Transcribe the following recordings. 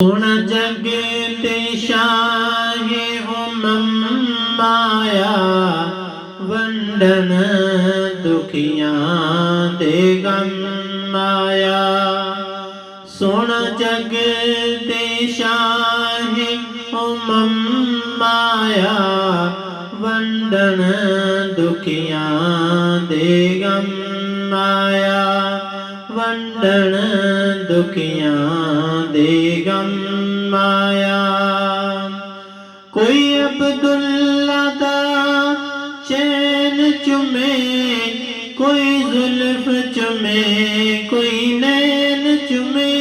ਹੁਣ ਜਗ ਤੇ ਸ਼ਾਹੇ ਮਾਇਆ ਵੰਡਨ ਦੁਖੀਆਂ ਦੇ ਗਮ ਮਾਇਆ। ਸੁਣ ਜਗ ਤੇ ਸ਼ਾਹੇ ਮਾਇਆ ਵੰਡਨ ਦੁਖੀਆਂ ਦੇ ਗਮ ਮਾਇਆ। ਵੰਡਨ ਦੁਖੀਆਂ ਦੇ ਗਮ ਮਾਇਆ। ਕੋਈ ਅਬਦੁੱਲਾ ਦਾ ਚੈਨ ਚੁਮੇ, ਕੋਈ ਜ਼ੁਲਫ ਚੁਮੇ, ਕੋਈ ਨੈਣ ਚੁਮੇ।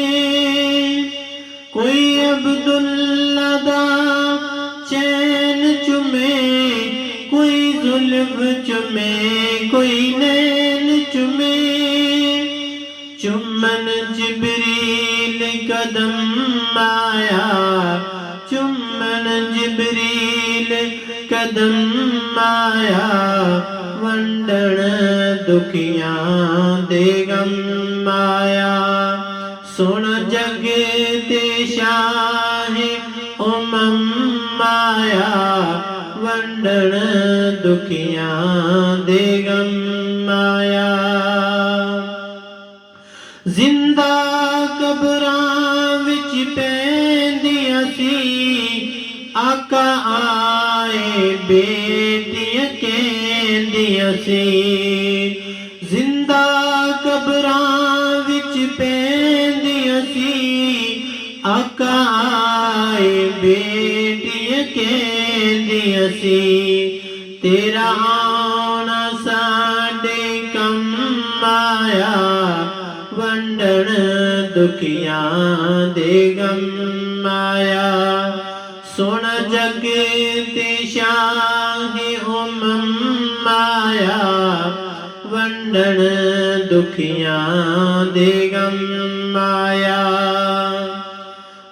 ਕੋਈ ਅਬਦੁੱਲਾ ਦਾ ਚੈਨ ਚੁਮੇ, ਕੋਈ ਜ਼ੁਲਫ ਚੁਮੇ, ਕੋਈ ਨੈਣ ਚੁਮੇ। ਚੁੰਮਨ ਜਿਬਰੀਲ ਕਦਮ ਆਇਆ, ਚੁੰਮਨ ਜਿਬਰੀਲ ਕਦਮ ਆਇਆ। ਵੰਡਣ ਦੁਖੀਆਂ ਦੇ ਗਮ ਆਇਆ। ਸੁਣ ਜਗ ਤੇ ਸ਼ਾਹੇ ਮਾਇਆ ਵੰਡਣ ਦੁਖੀਆਂ ਦੇ ਗਮ ਆਇਆ। ਜ਼ਿੰਦਾ ਕਬਰਾਂ ਵਿੱਚ ਪੈਂਦੀਆਂ ਸੀ, ਆਕਾ ਆਏ ਬੇਟੀਆਂ ਕਹਿੰਦੀਆਂ ਸੀ। ਜ਼ਿੰਦਾ ਕਬਰਾਂ ਵਿੱਚ ਪੈਂਦੀਆਂ ਸੀ, ਆਕਾ ਆਏ ਬੇਟੀਆਂ ਕਹਿੰਦੀਆਂ ਸੀ। ਤੇਰਾ ਆਉਣਾ ਸਾਡੇ ਕੰਮ ਆਇਆ, ਵੰਡਣ ਦੁਖੀਆਂ ਦੇ ਗਮ ਆਇਆ। ਸੁਣ ਜਗ ਤੇ ਸ਼ਾਹੇ ਮਾਇਆ ਵੰਡਣ ਦੁਖੀਆਂ ਦੇ ਗਮ ਆਇਆ।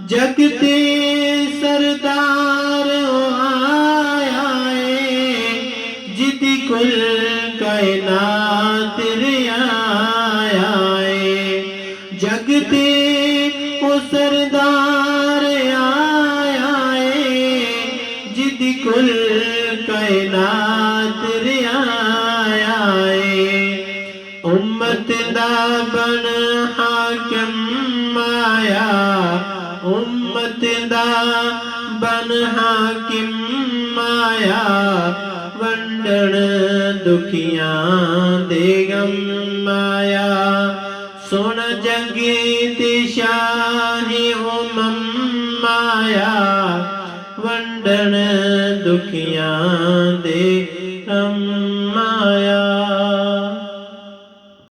ਜਗ ਤੇ ਸਰਦਾਰ ਆਇਆ ਏ, ਜਿਦੀ ਕੁਲ ਕਾਇਨਾਤ ਰਿਆਇਆ ਏ। ਜਗ ਤੇ ਉਹ ਸਰਦਾਰ ਆਇਆ ਏ, ਜਿਦੀ ਕੁਲ ਕਾਇਨਾਤ ਰਿਆਇਆ ਏ। ਉਮਤ ਦਾ ਬਣ ਹਾਕਮ ਆਇਆ, ਉਮਤ ਦਾ ਬਣ ਹਾਕਿਮ ਆਇਆ। ਵੰਡਣ ਦੁਖੀਆਂ ਦੇ ਗਮ ਆਇਆ। ਸੁਣ ਜਗ ਤੇ ਸ਼ਾਹੇ ਮਾਇਆ ਵੰਡਣ ਦੁਖੀਆਂ ਦੇ ਗਮ